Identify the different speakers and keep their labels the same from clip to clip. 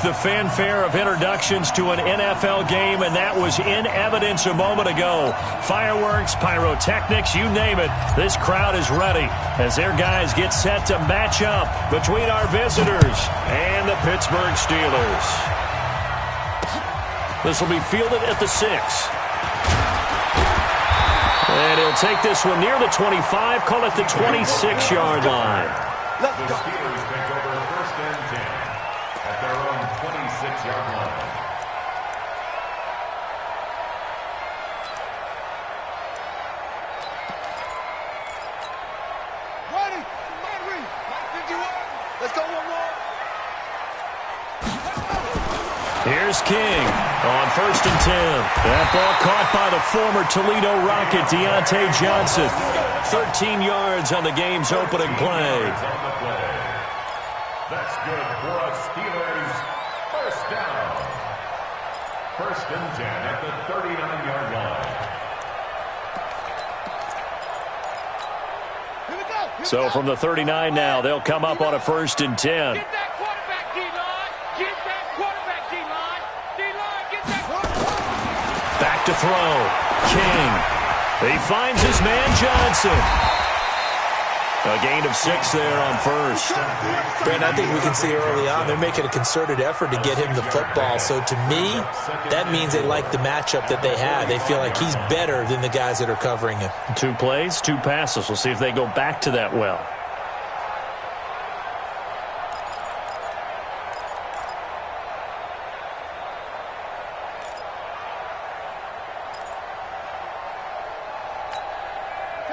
Speaker 1: the fanfare of introductions to an NFL game, and that was in evidence a moment ago. Fireworks, pyrotechnics, you name it. This crowd is ready as their guys get set to match up between our visitors and the Pittsburgh Steelers. This will be fielded at the 6. And he'll take this one near the 25, call it the 26-yard line.
Speaker 2: Let's go. The Steelers take over 1st and 10 at their own 26-yard line.
Speaker 3: Ready. Let's go one more.
Speaker 1: Here's King on 1st and 10. That ball caught by the former Toledo Rocket, Deontay Johnson. 13 yards on the game's opening play.
Speaker 2: That's good for a Steelers first down. 1st and 10 at the 39-yard line.
Speaker 1: So from the 39 now, they'll come up on a 1st and 10.
Speaker 3: Get that quarterback, D-line. Get that quarterback, D-line. D-line, get that quarterback.
Speaker 1: Back to throw. King. He finds his man Johnson. A gain of 6 there on 1st.
Speaker 4: Brent, I think we can see early on they're making a concerted effort to get him the football. So to me, that means they like the matchup that they have. They feel like he's better than the guys that are covering him.
Speaker 1: 2 plays, 2 passes. We'll see if they go back to that well.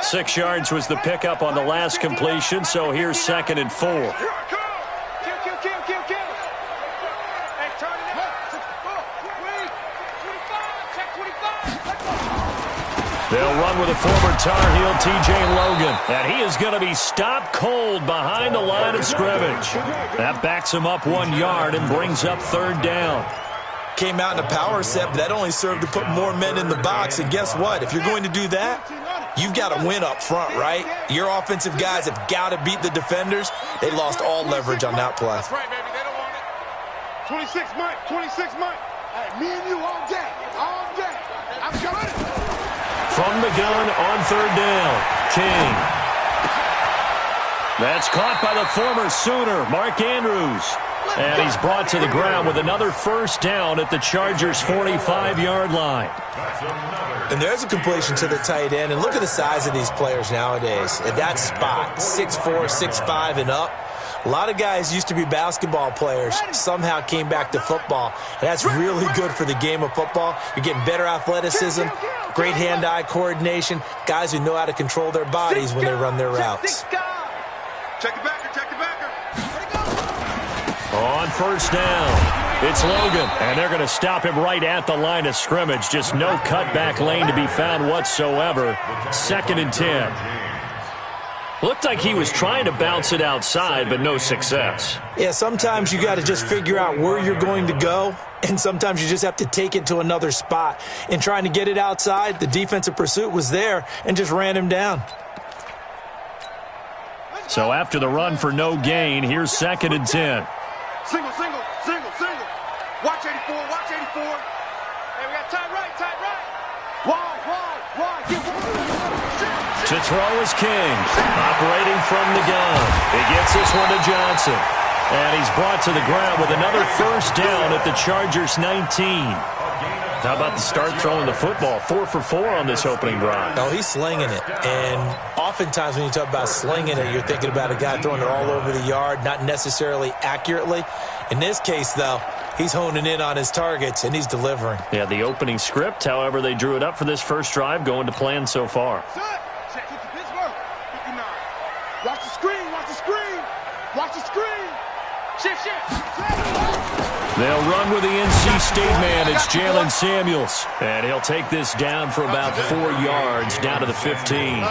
Speaker 1: Six yards was the pickup on the last completion, so here's 2nd and 4.
Speaker 3: Kill. Hey, turn it up. 25. Check 25.
Speaker 1: They'll run with a former Tar Heel, T.J. Logan. And he is going to be stopped cold behind the line of scrimmage. That backs him up 1 yard and brings up 3rd down.
Speaker 4: Came out in a power set, but that only served to put more men in the box. And guess what? If you're going to do that, you've got to win up front, right? Your offensive guys have got to beat the defenders. They lost all leverage on that play.
Speaker 3: That's right, baby. They don't want it. 26 Mike. 26 Mike. Hey, me and you all day. All day. I'm coming.
Speaker 1: From the gun on 3rd down. King. That's caught by the former Sooner, Mark Andrews. And he's brought to the ground with another 1st down at the Chargers' 45-yard line.
Speaker 4: And there's a completion to the tight end. And look at the size of these players nowadays. At that spot, 6'4", 6'5", and up. A lot of guys used to be basketball players, somehow came back to football. And that's really good for the game of football. You're getting better athleticism, great hand-eye coordination, guys who know how to control their bodies when they run their routes.
Speaker 3: Check the backer. Check the backer.
Speaker 1: On 1st down, it's Logan, and they're going to stop him right at the line of scrimmage. Just no cutback lane to be found whatsoever. 2nd and 10. Looked like he was trying to bounce it outside, but no success.
Speaker 4: Yeah, sometimes you got to just figure out where you're going to go, and sometimes you just have to take it to another spot. In trying to get it outside, the defensive pursuit was there and just ran him down.
Speaker 1: So after the run for no gain, here's 2nd and 10.
Speaker 3: Single. Watch 84. Hey, we got tight right. Wide. Get one.
Speaker 1: To throw is King, operating from the gun. He gets this one to Johnson. And he's brought to the ground with another 1st down at the Chargers' 19. How about the start throwing the football? 4 for 4 on this opening drive.
Speaker 4: Oh, he's slinging it. And oftentimes when you talk about slinging it, you're thinking about a guy throwing it all over the yard, not necessarily accurately. In this case, though, he's honing in on his targets, and he's delivering.
Speaker 1: Yeah, the opening script, however they drew it up for this first drive, going to plan so far.
Speaker 3: Check it to Pittsburgh. 59. Watch the screen. Shift.
Speaker 1: They'll run with the NC State man. It's Jalen Samuels. And he'll take this down for about 4 yards, down to the 15.
Speaker 4: And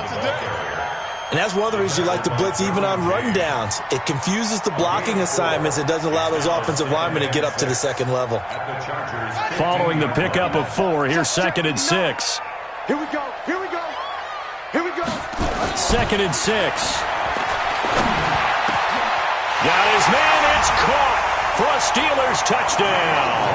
Speaker 4: that's one of the reasons you like to blitz even on run downs. It confuses the blocking assignments. It doesn't allow those offensive linemen to get up to the 2nd level.
Speaker 1: Following the pickup of 4, here's 2nd and 6.
Speaker 3: Here we go.
Speaker 1: 2nd and 6. Got his man. It's caught. for a Steelers touchdown.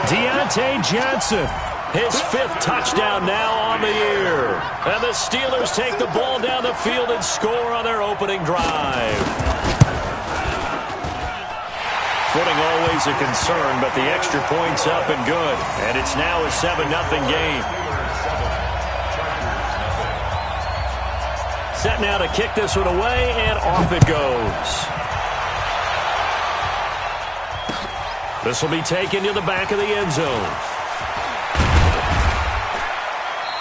Speaker 1: Deontay Johnson, his 5th touchdown now on the year. And the Steelers take the ball down the field and score on their opening drive. Footing always a concern, but the extra point's up and good. And it's now a 7-0 game. Set now to kick this one away, and off it goes. This will be taken to the back of the end zone.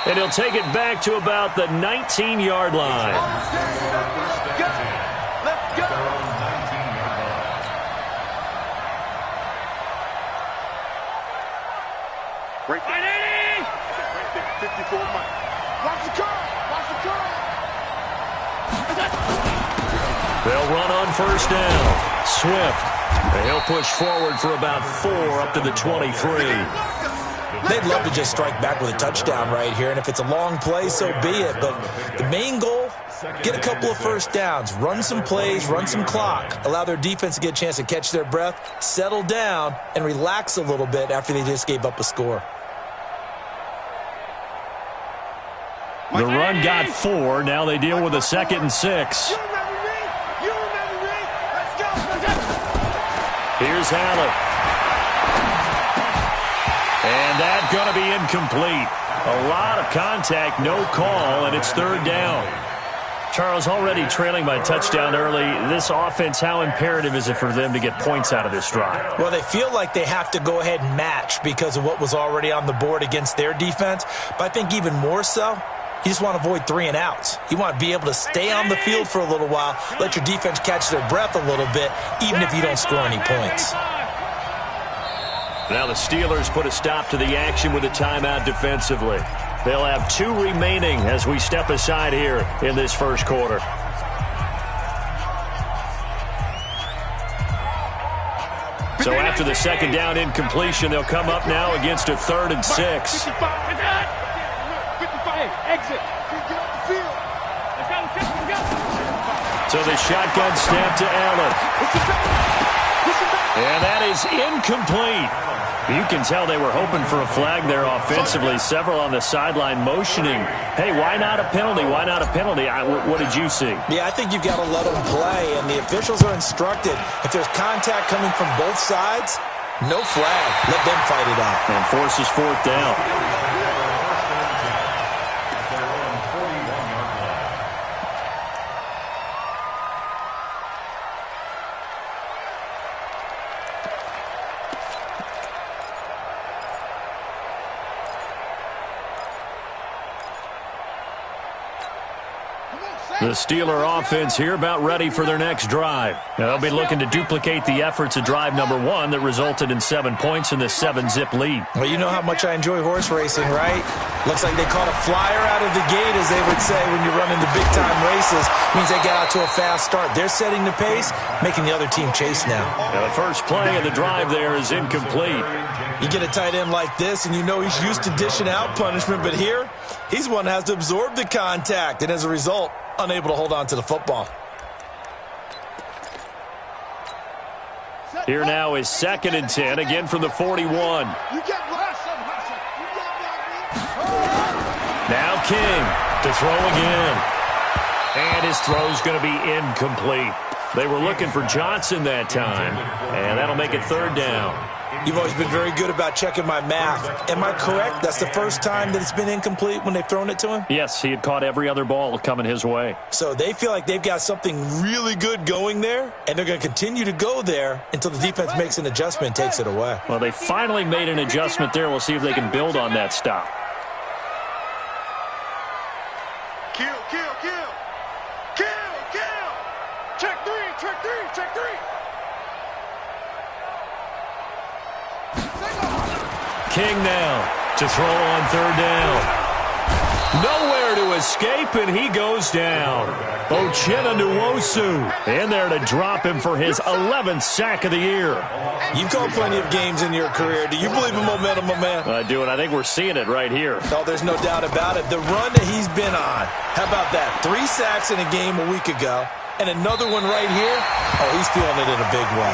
Speaker 1: And he'll take it back to about the 19-yard line.
Speaker 3: Let's go. Right there. Right there. 54 Mike. Watch the car. Watch the car.
Speaker 1: They'll run on first down. Swift. And he'll push forward for about 4 up to the 23.
Speaker 4: They'd love to just strike back with a touchdown right here, and if it's a long play, so be it. But the main goal, get a couple of first downs, run some plays, run some clock, allow their defense to get a chance to catch their breath, settle down, and relax a little bit after they just gave up a score.
Speaker 1: The run got 4. Now they deal with a 2nd and 6. Here's Allen. And that's going to be incomplete. A lot of contact, no call, and it's 3rd down. Charles, already trailing by a touchdown early. This offense, how imperative is it for them to get points out of this drive?
Speaker 4: Well, they feel like they have to go ahead and match because of what was already on the board against their defense. But I think even more so, you just want to avoid 3 and outs. You want to be able to stay on the field for a little while, let your defense catch their breath a little bit, even if you don't score any points.
Speaker 1: Now the Steelers put a stop to the action with a timeout defensively. They'll have 2 remaining as we step aside here in this first quarter. So after the 2nd down incompletion, they'll come up now against a 3rd and 6.
Speaker 3: Exit.
Speaker 1: So the shotgun snap to Allen. And that is incomplete. You can tell they were hoping for a flag there offensively. Several on the sideline motioning, hey, why not a penalty? Why not a penalty? What did you see?
Speaker 4: Yeah, I think you've got to let them play, and the officials are instructed. If there's contact coming from both sides, no flag. Let them fight it out.
Speaker 1: And forces 4th down. The Steeler offense here about ready for their next drive. Now they'll be looking to duplicate the efforts of drive number 1 that resulted in 7 points in this 7-zip lead.
Speaker 4: Well, you know how much I enjoy horse racing, right? Looks like they caught a flyer out of the gate, as they would say when you're running the big-time races. Means they got out to a fast start. They're setting the pace, making the other team chase now.
Speaker 1: Now the first play of the drive there is incomplete.
Speaker 4: You get a tight end like this, and you know he's used to dishing out punishment, but here, he's one that has to absorb the contact, and as a result, unable to hold on to the football.
Speaker 1: Here now is 2nd and 10, again from the 41. Now King to throw again. And his throw's going to be incomplete. They were looking for Johnson that time, and that'll make it 3rd down.
Speaker 4: You've always been very good about checking my math. Am I correct? That's the first time that it's been incomplete when they've thrown it to him?
Speaker 1: Yes, he had caught every other ball coming his way.
Speaker 4: So they feel like they've got something really good going there, and they're going to continue to go there until the defense makes an adjustment and takes it away.
Speaker 1: Well, they finally made an adjustment there. We'll see if they can build on that stop.
Speaker 3: Kill. Check 3.
Speaker 1: King now to throw on 3rd down. Nowhere to escape, and he goes down. Uchenna Nwosu in there to drop him for his 11th sack of the year.
Speaker 4: You've called plenty of games in your career. Do you believe in momentum, my man?
Speaker 1: I do, and I think we're seeing it right here.
Speaker 4: Oh, there's no doubt about it. The run that he's been on. How about that? 3 sacks in a game a week ago, and another one right here. Oh, he's feeling it in a big way.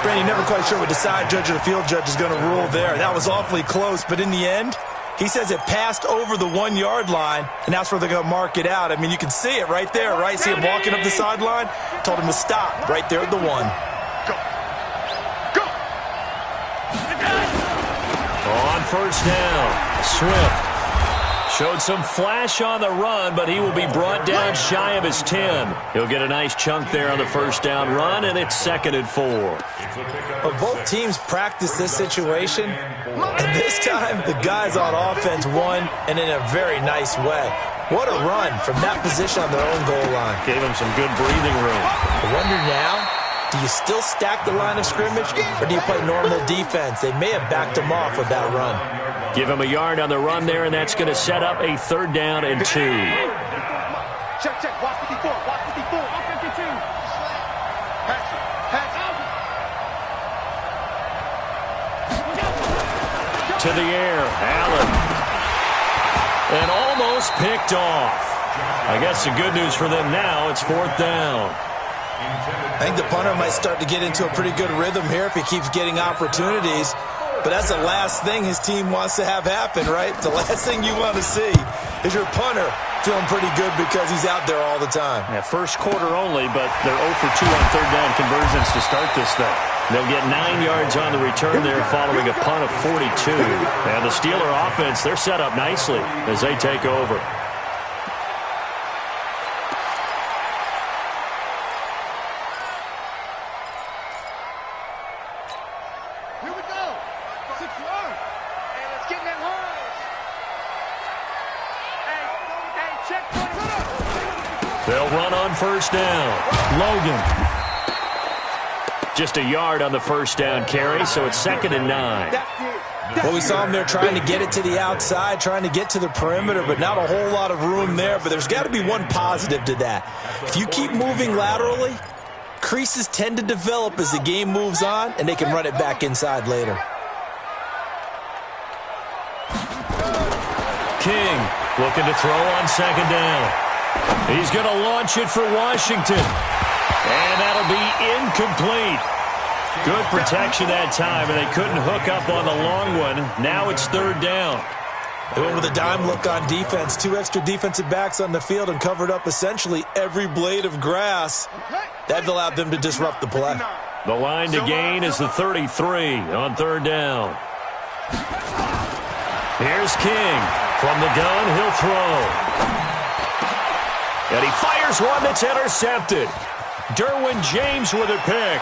Speaker 4: Brandon, you're never quite sure what the side judge or the field judge is going to rule there. That was awfully close, but in the end, he says it passed over the 1 yard line, and that's where they're going to mark it out. I mean, you can see it right there, right? See him walking up the sideline? Told him to stop right there at the 1.
Speaker 3: Go.
Speaker 1: On first down, Swift showed some flash on the run, but he will be brought down shy of his 10. He'll get a nice chunk there on the first down run, and it's 2nd and 4.
Speaker 4: Well, both teams practice this situation, and this time the guys on offense won, and in a very nice way. What a run from that position on their own goal line.
Speaker 1: Gave him some good breathing room.
Speaker 4: I wonder now, do you still stack the line of scrimmage, or do you play normal defense? They may have backed him off with that run.
Speaker 1: Give him a yard on the run there, and that's going to set up a 3rd down and 2.
Speaker 3: Check. Watch 54. Watch 54. 52.
Speaker 1: To the air, Allen. And almost picked off. I guess the good news for them now, it's 4th down.
Speaker 4: I think the punter might start to get into a pretty good rhythm here if he keeps getting opportunities. But that's the last thing his team wants to have happen, right? The last thing you want to see is your punter feeling pretty good because he's out there all the time.
Speaker 1: Yeah, first quarter only, but they're 0 for 2 on 3rd down conversions to start this thing. They'll get 9 yards on the return there following a punt of 42. And the Steeler offense, they're set up nicely as they take over. They'll run on first down. Logan. Just a yard on the first down carry, so it's 2nd and 9.
Speaker 4: Well, we saw him there trying to get it to the outside, trying to get to the perimeter, but not a whole lot of room there. But there's got to be one positive to that. If you keep moving laterally, creases tend to develop as the game moves on, and they can run it back inside later.
Speaker 1: King looking to throw on 2nd down. He's going to launch it for Washington. And that'll be incomplete. Good protection that time, and they couldn't hook up on the long one. Now it's 3rd down.
Speaker 4: They went with a dime look on defense. 2 extra defensive backs on the field and covered up essentially every blade of grass. That allowed them to disrupt the play.
Speaker 1: The line to gain is the 33 on 3rd down. Here's King. From the gun, he'll throw. And he fires one that's intercepted. Derwin James with a pick.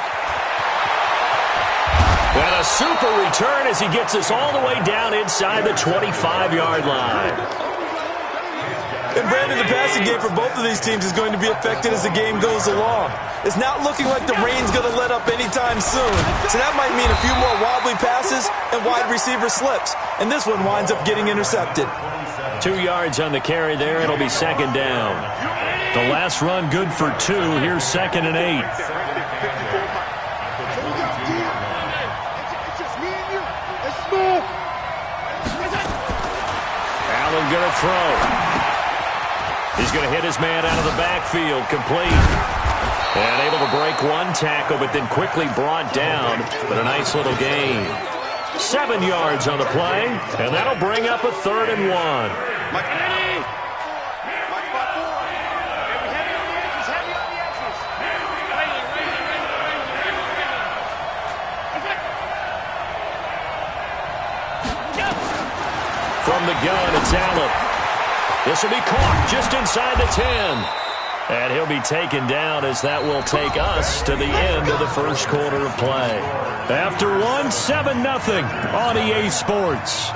Speaker 1: And a super return as he gets us all the way down inside the 25-yard line.
Speaker 4: And Brandon, the passing game for both of these teams is going to be affected as the game goes along. It's not looking like the rain's going to let up anytime soon. So that might mean a few more wobbly passes and wide receiver slips. And this one winds up getting intercepted.
Speaker 1: 2 yards on the carry there. It'll be 2nd down. The last run good for 2. Here's 2nd and 8. Allen going to throw. He's going to hit his man out of the backfield. Complete. And able to break one tackle, but then quickly brought down. But a nice little gain. 7 yards on the play, and that'll bring up a 3rd and 1. From the gun, it's Allen. This will be caught just inside the 10. And he'll be taken down as that will take us to the end of the first quarter of play. After one, 7-0 on EA Sports.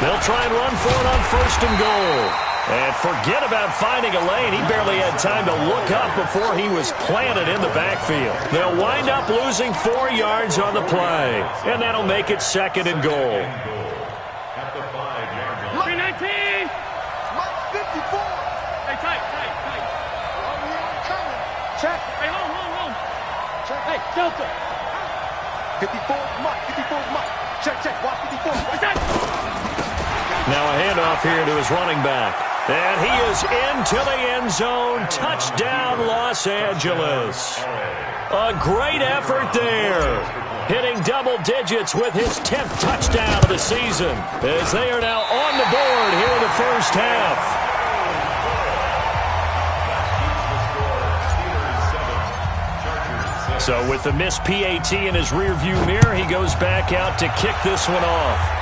Speaker 1: They'll try and run for it on 1st and goal. And forget about finding a lane. He barely had time to look up before he was planted in the backfield. They'll wind up losing 4 yards on the play. And that'll make it 2nd and goal.
Speaker 3: At the 5-yard line. 319. Mike 54. Hey, tight. Check. Hey, hold. Check. Hey, Delta. 54, Mike. 54, Mike. Check. Watch 54. What's that?
Speaker 1: Now a handoff here to his running back. And he is into the end zone. Touchdown, Los Angeles. A great effort there. Hitting double digits with his 10th touchdown of the season, as they are now on the board here in the first half. So with the missed PAT in his rearview mirror, he goes back out to kick this one off.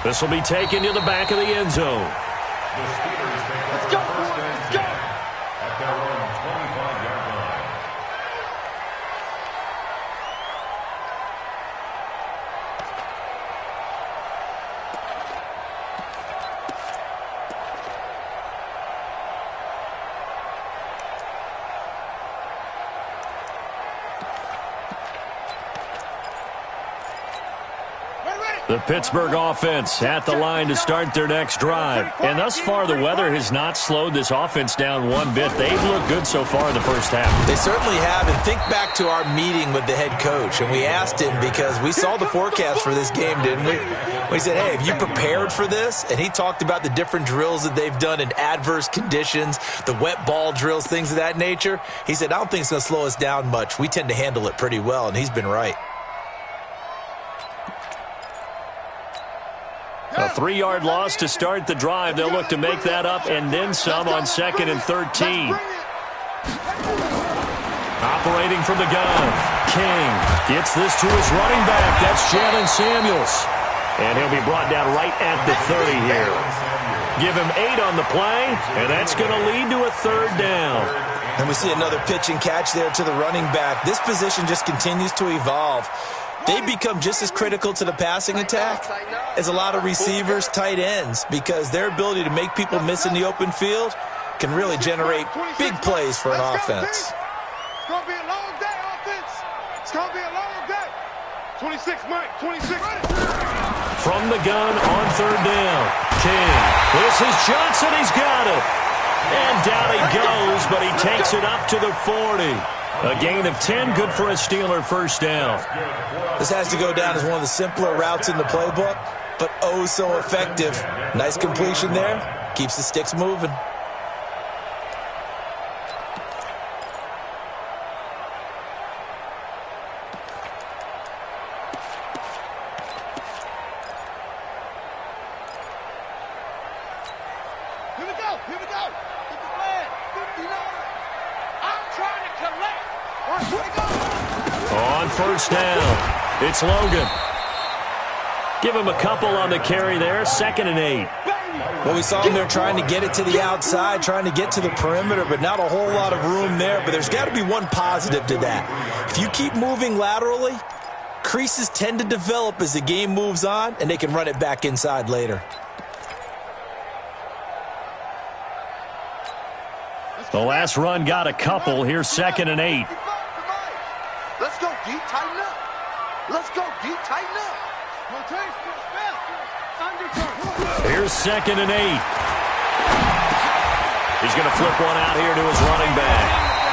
Speaker 1: This will be taken to the back of the end zone.
Speaker 3: Let's go, boys. Let's go.
Speaker 2: At their own 25-yard line.
Speaker 1: The Pittsburgh offense at the line to start their next drive. And thus far, the weather has not slowed this offense down one bit. They've looked good so far in the first half.
Speaker 4: They certainly have. And think back to our meeting with the head coach. And we asked him, because we saw the forecast for this game, didn't we? We said, hey, have you prepared for this? And he talked about the different drills that they've done in adverse conditions, the wet ball drills, things of that nature. He said, I don't think it's going to slow us down much. We tend to handle it pretty well. And he's been right.
Speaker 1: A 3-yard loss to start the drive. They'll look to make that up and then some on 2nd and 13. Operating from the gun. King gets this to his running back. That's Jalen Samuels. And he'll be brought down right at the 30 here. Give him 8 on the play, and that's going to lead to a 3rd down.
Speaker 4: And we see another pitch and catch there to the running back. This position just continues to evolve. They become just as critical to the passing attack as a lot of receivers, tight ends, because their ability to make people miss in the open field can really generate big plays for an offense.
Speaker 3: It's going to be a long day, offense. It's going to be a long day. 26, Mike, 26.
Speaker 1: From the gun on 3rd down. King. This is Johnson. He's got it. And down he goes, but he takes it up to the 40. A gain of 10, good for a Steeler first down.
Speaker 4: This has to go down as one of the simpler routes in the playbook, but oh so effective. Nice completion there. Keeps the sticks moving.
Speaker 3: Here we go. Here we go. Get the flag. 59. I'm trying to collect. Here we go.
Speaker 1: On 1st down, it's Logan. Give him a couple on the carry there. 2nd and 8.
Speaker 4: Well, we saw him there trying to get it to the outside, trying to get to the perimeter, but not a whole lot of room there. But there's got to be one positive to that. If you keep moving laterally, creases tend to develop as the game moves on, and they can run it back inside later.
Speaker 1: The last run got a couple. Here's 2nd and 8.
Speaker 3: Let's go deep, tighten up. Let's go deep, tighten up.
Speaker 1: Here's 2nd and 8. He's going to flip one out here to his running back.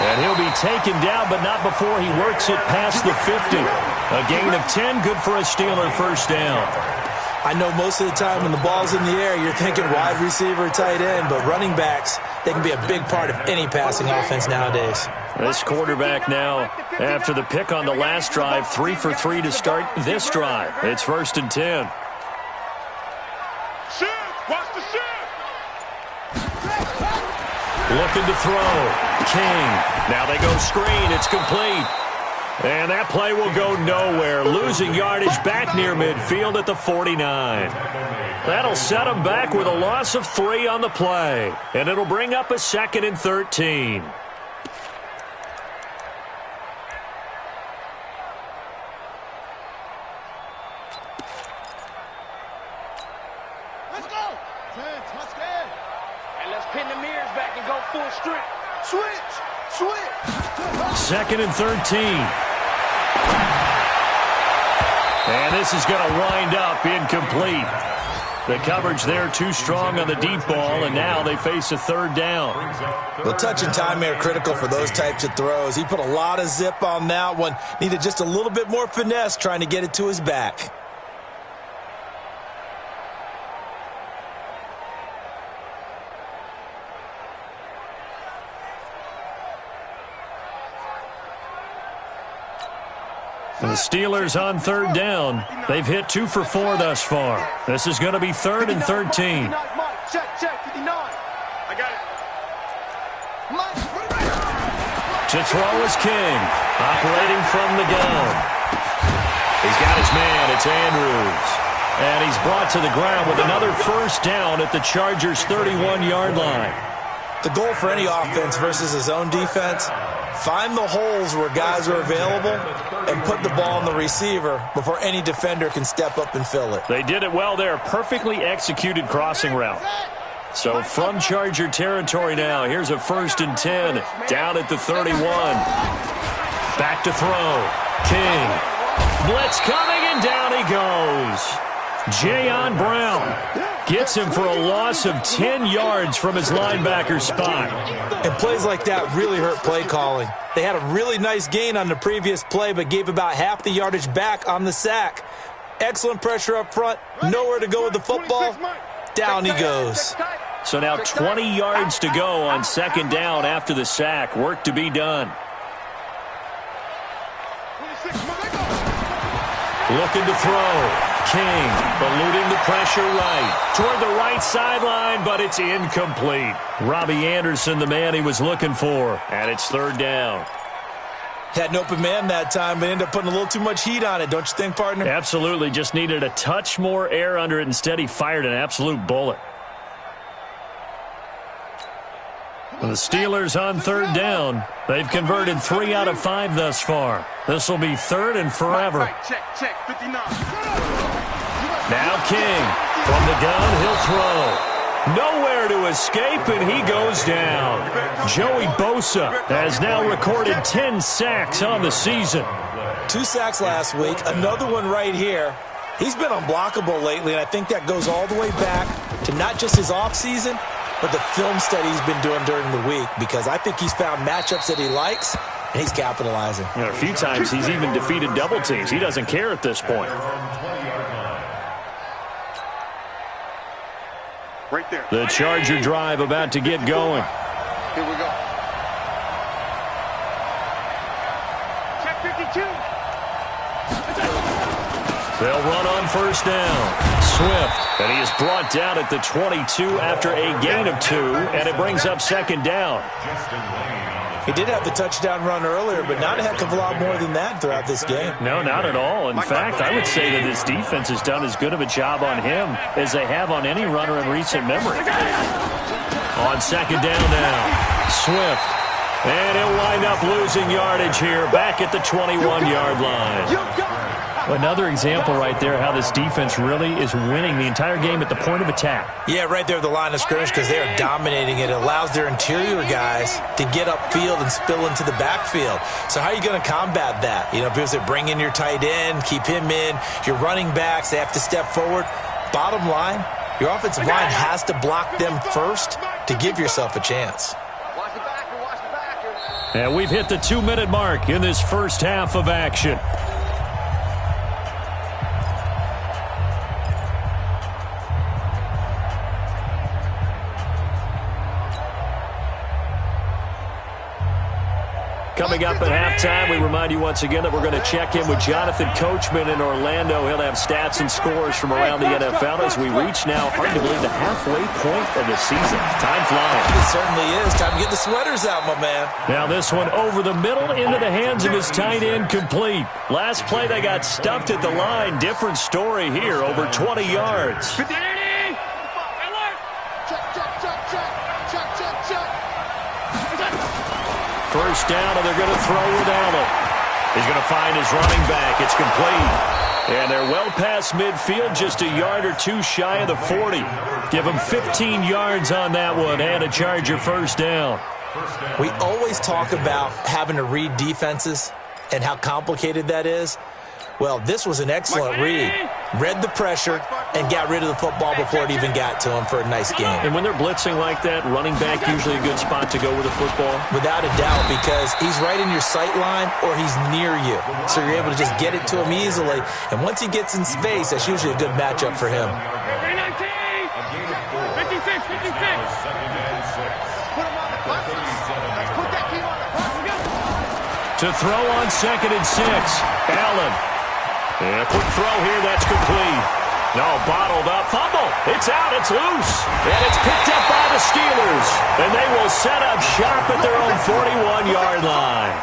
Speaker 1: And he'll be taken down, but not before he works it past the 50. A gain of 10, good for a Steeler first down.
Speaker 4: I know most of the time when the ball's in the air, you're thinking wide receiver, tight end, but running backs, they can be a big part of any passing offense nowadays.
Speaker 1: This quarterback now, after the pick on the last drive, 3 for 3 to start this drive. It's 1st and 10.
Speaker 3: Shift. Watch the shift.
Speaker 1: Looking to throw. King. Now they go screen. It's complete. And that play will go nowhere. Losing yardage back near midfield at the 49. That'll set them back with a loss of 3 on the play. And it'll bring up a 2nd and 13.
Speaker 3: Let's go. And let's pin the mirrors back and go full strip. Switch. Switch.
Speaker 1: 2nd and 13. And this is going to wind up incomplete. The coverage there too strong on the deep ball, and now they face a 3rd down.
Speaker 4: The touch and time are critical for those types of throws. He put a lot of zip on that one. Needed just a little bit more finesse trying to get it to his back.
Speaker 1: The Steelers on third down. They've hit 2 for 4 thus far. This is going to be 3rd and 13.
Speaker 3: Check, 59. I got it.
Speaker 1: To throw is King, operating from the gun. He's got his man. It's Andrews. And he's brought to the ground with another first down at the Chargers' 31-yard line.
Speaker 4: The goal for any offense versus his own defense, find the holes where guys are available and put the ball on the receiver before any defender can step up and fill it.
Speaker 1: They did it well there. Perfectly executed crossing route. So from Charger territory now, here's a 1st and 10 down at the 31. Back to throw. King. Blitz coming, and down he goes. Jayon Brown gets him for a loss of 10 yards from his linebacker spot.
Speaker 4: And plays like that really hurt play calling. They had a really nice gain on the previous play, but gave about half the yardage back on the sack. Excellent pressure up front. Nowhere to go with the football. Down he goes.
Speaker 1: So now 20 yards to go on 2nd down after the sack. Work to be done. Looking to throw. King eluding the pressure right. Toward the right sideline, but it's incomplete. Robbie Anderson, the man he was looking for. And it's 3rd down.
Speaker 4: Had an open man that time, but ended up putting a little too much heat on it, don't you think, partner?
Speaker 1: Absolutely. Just needed a touch more air under it. Instead, he fired an absolute bullet. The Steelers on 3rd down. They've converted 3 out of 5 thus far. This will be 3rd and forever.
Speaker 3: Check, 59.
Speaker 1: Now King. From the gun, he'll throw. Nowhere to escape, and he goes down. Joey Bosa has now recorded 10 sacks on the season.
Speaker 4: 2 sacks last week, another one right here. He's been unblockable lately, and I think that goes all the way back to not just his offseason, but the film study he's been doing during the week, because I think he's found matchups that he likes, and he's capitalizing.
Speaker 1: You know, a few times he's even defeated double teams. He doesn't care at this point.
Speaker 3: Right there.
Speaker 1: The Charger drive about to get going.
Speaker 3: Here we go. Check 52.
Speaker 1: They'll run on 1st down. Swift, and he is brought down at the 22 after a gain of 2, and it brings up 2nd down.
Speaker 4: He did have the touchdown run earlier, but not a heck of a lot more than that throughout this game.
Speaker 1: No, not at all. In fact, I would say that this defense has done as good of a job on him as they have on any runner in recent memory. On 2nd down now, Swift. And he'll wind up losing yardage here back at the 21-yard line. Another example right there how this defense really is winning the entire game at the point of attack.
Speaker 4: Yeah, right there at the line of scrimmage, because they are dominating it. It allows their interior guys to get upfield and spill into the backfield. So how are you going to combat that? You know, because they bring in your tight end, keep him in, your running backs, they have to step forward. Bottom line, your offensive line has to block them first to give yourself a chance.
Speaker 3: Watch the backer.
Speaker 1: And we've hit the 2-minute mark in this first half of action. Coming up at halftime, we remind you once again that we're going to check in with Jonathan Coachman in Orlando. He'll have stats and scores from around the NFL as we reach now, hard to believe, the halfway point of the season. Time flying.
Speaker 4: It certainly is. Time to get the sweaters out, my man.
Speaker 1: Now this one over the middle into the hands of his tight end, complete. Last play, they got stuffed at the line. Different story here, over 20 yards. First down, and they're going to throw without him. He's going to find his running back. It's complete. And they're well past midfield, just a yard or 2 shy of the 40. Give them 15 yards on that one, and a Charger first down.
Speaker 4: We always talk about having to read defenses and how complicated that is. Well, this was an excellent read. Read the pressure and got rid of the football before it even got to him for a nice game.
Speaker 1: And when they're blitzing like that, running back usually a good spot to go with the football?
Speaker 4: Without a doubt, because he's right in your sight line or he's near you. So you're able to just get it to him easily. And once he gets in space, that's usually a good matchup for him.
Speaker 3: 56.
Speaker 1: To throw on 2nd and 6. Allen. And a quick throw here. That's complete. No, bottled up. Fumble. It's out. It's loose. And it's picked up by the Steelers. And they will set up shop at their own 41-yard line.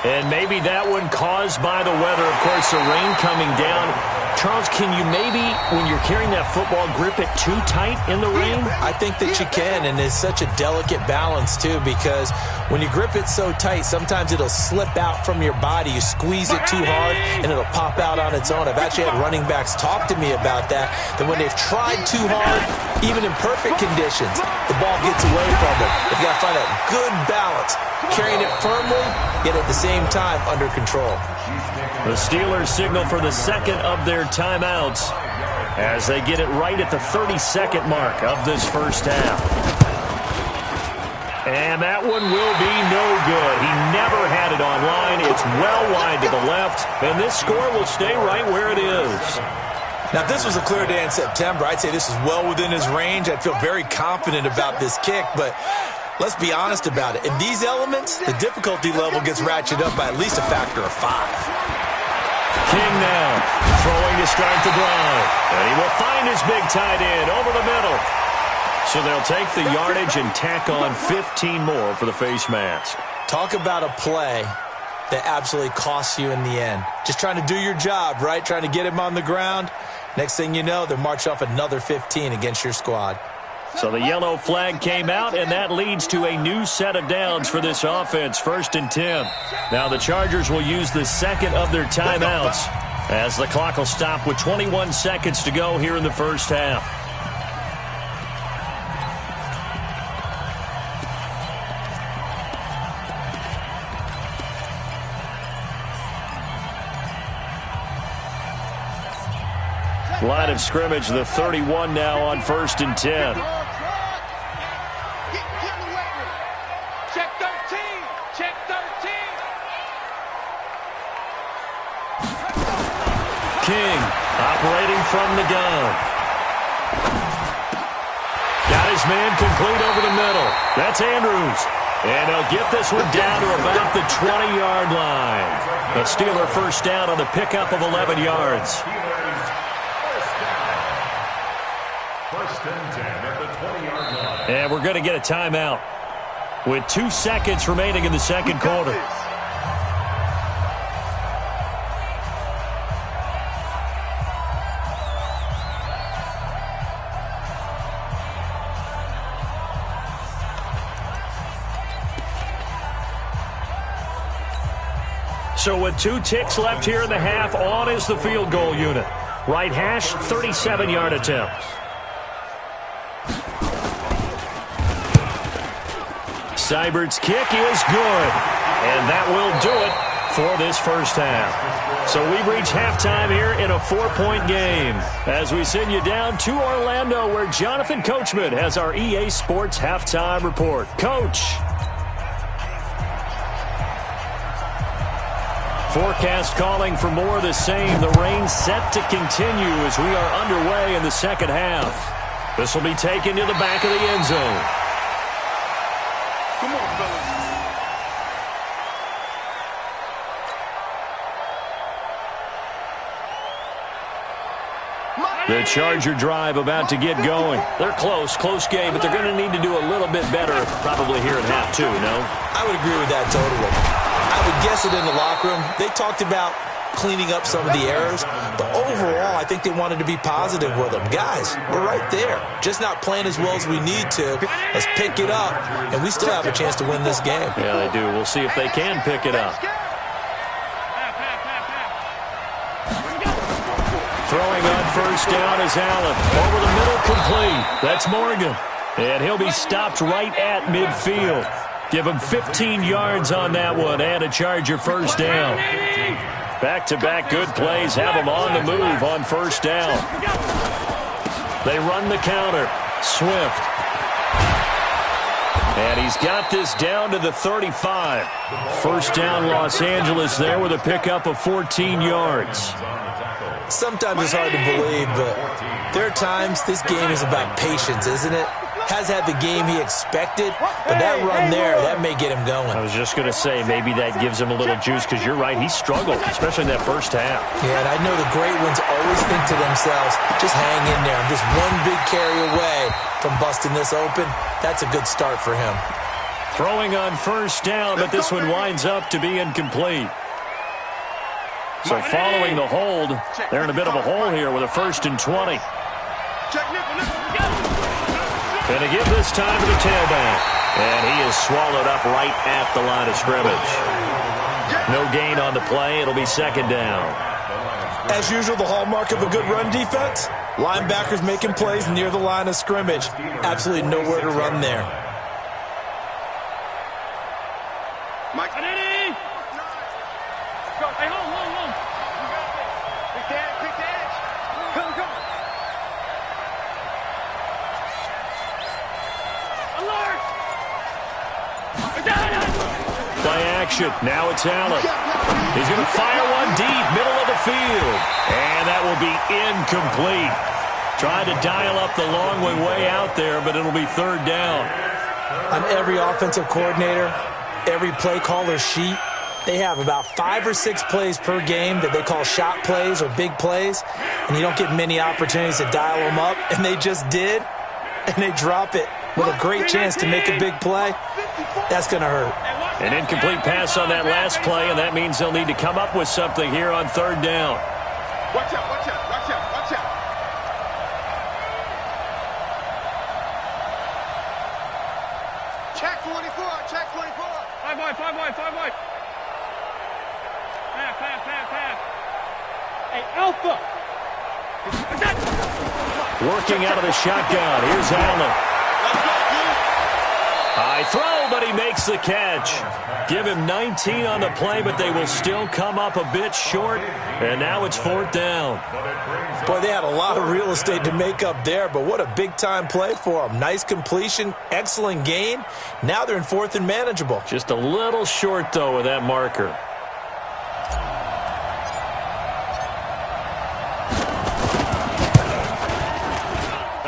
Speaker 1: And maybe that one caused by the weather. Of course, the rain coming down. Charles, can you maybe, when you're carrying that football, grip it too tight in the rain?
Speaker 4: I think that you can, and it's such a delicate balance, too, because when you grip it so tight, sometimes it'll slip out from your body. You squeeze it too hard, and it'll pop out on its own. I've actually had running backs talk to me about that when they've tried too hard, even in perfect conditions, the ball gets away from them. They've got to find that good balance, carrying it firmly, yet at the same time under control.
Speaker 1: The Steelers signal for the second of their timeouts as they get it right at the 32nd mark of this first half. And that one will be no good. He never had it on line. It's well wide to the left, and this score will stay right where it is.
Speaker 4: Now, if this was a clear day in September, I'd say this is well within his range. I'd feel very confident about this kick, but let's be honest about it. In these elements, the difficulty level gets ratcheted up by at least a factor of 5.
Speaker 1: King now, throwing to start the drive. And he will find his big tight end over the middle. So they'll take the yardage and tack on 15 more for the face mask.
Speaker 4: Talk about a play that absolutely costs you in the end. Just trying to do your job, right? Trying to get him on the ground. Next thing you know, they'll march off another 15 against your squad.
Speaker 1: So the yellow flag came out, and that leads to a new set of downs for this offense, 1st and 10. Now the Chargers will use the second of their timeouts as the clock will stop with 21 seconds to go here in the first half. Line of scrimmage, the 31 now on 1st and 10.
Speaker 3: Check 13. Check 13.
Speaker 1: King operating from the gun. Got his man complete over the middle. That's Andrews. And he'll get this one down to about the 20-yard line. A Steeler first down on the pickup of 11 yards. And we're going to get a timeout with 2 seconds remaining in the second quarter. So with 2 ticks left here in the half, on is the field goal unit. Right hash, 37-yard attempt. Seibert's kick is good, and that will do it for this first half. So we've reached halftime here in a 4-point game as we send you down to Orlando, where Jonathan Coachman has our EA Sports halftime report. Coach. Forecast calling for more of the same. The rain set to continue as we are underway in the second half. This will be taken to the back of the end zone.
Speaker 3: Come on, fellas.
Speaker 1: The Charger drive about to get going. They're close game, but they're going to need to do a little bit better probably here at half 2, no?
Speaker 4: I would agree with that totally. I would guess it in the locker room. They talked about cleaning up some of the errors, but overall, I think they wanted to be positive with them. Guys, we're right there. Just not playing as well as we need to. Let's pick it up, and we still have a chance to win this game.
Speaker 1: Yeah, they do. We'll see if they can pick it up. Throwing on first down is Allen. Over the middle, complete. That's Morgan. And he'll be stopped right at midfield. Give him 15 yards on that one and a Charger first down. Back-to-back good plays have him on the move on first down. They run the counter. Swift. And he's got this down to the 35. First down Los Angeles there with a pickup of 14 yards.
Speaker 4: Sometimes it's hard to believe, but there are times this game is about patience, isn't it? has had the game he expected, but that run there, that may get him going.
Speaker 1: I was just going to say, maybe that gives him a little juice, because you're right, he struggled, especially in that first half.
Speaker 4: Yeah, and I know the great ones always think to themselves, just hang in there. I'm just one big carry away from busting this open. That's a good start for him.
Speaker 1: Throwing on first down, but this one winds up to be incomplete. So following the hold, they're in a bit of a hole here with a 1st and 20. And to give this time to the tailback. And he is swallowed up right at the line of scrimmage. No gain on the play. It'll be 2nd down.
Speaker 4: As usual, the hallmark of a good run defense, linebackers making plays near the line of scrimmage. Absolutely nowhere to run there.
Speaker 3: Mike. Go. Hey, hold. Pick the edge. Go. Alert!
Speaker 1: Play action. Now it's Allen. He's going to fire one deep, middle of the field. And that will be incomplete. Tried to dial up the long way out there, but it'll be 3rd down.
Speaker 4: On every offensive coordinator, every play caller sheet, they have about 5 or 6 plays per game that they call shot plays or big plays, and you don't get many opportunities to dial them up, and they just did, and they drop it with a great chance to make a big play. That's going to hurt.
Speaker 1: An incomplete pass on that last play, and that means they'll need to come up with something here on 3rd down.
Speaker 3: Watch out. Check 24. 5 wide. Pass. Hey, Alpha.
Speaker 1: Working out of the shotgun. Here's Allen. High throw, but he makes the catch. Give him 19 on the play, but they will still come up a bit short. And now it's 4th down.
Speaker 4: Boy, they had a lot of real estate to make up there, but what a big-time play for them. Nice completion, excellent gain. Now they're in 4th and manageable.
Speaker 1: Just a little short, though, with that marker.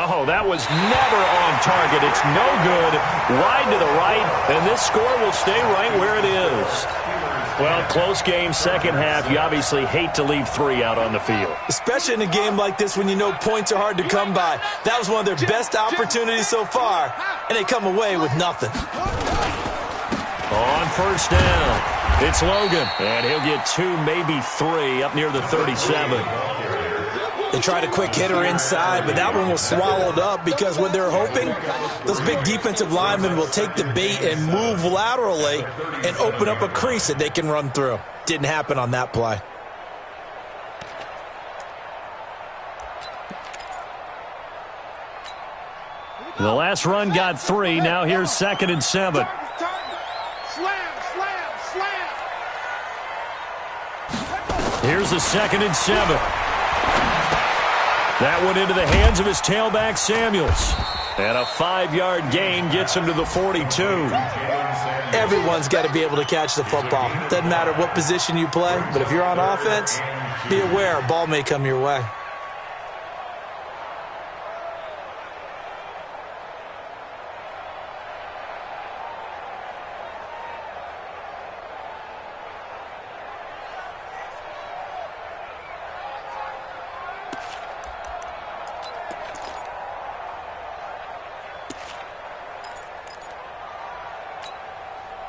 Speaker 1: Oh, that was never on target. It's no good. Wide to the right, and this score will stay right where it is. Well, close game, 2nd half. You obviously hate to leave 3 out on the field.
Speaker 4: Especially in a game like this when you know points are hard to come by. That was one of their best opportunities so far, and they come away with nothing.
Speaker 1: On 1st down, it's Logan, and he'll get 2, maybe 3 up near the 37.
Speaker 4: They tried a quick hitter inside, but that one was swallowed up because what they're hoping, those big defensive linemen will take the bait and move laterally and open up a crease that they can run through. Didn't happen on that play.
Speaker 1: The last run got 3. Now here's 2nd and 7.
Speaker 3: Slam.
Speaker 1: Here's the 2nd and 7. That one into the hands of his tailback, Samuels. And a 5-yard gain gets him to the 42.
Speaker 4: Everyone's got to be able to catch the football. Doesn't matter what position you play, but if you're on offense, be aware a ball may come your way.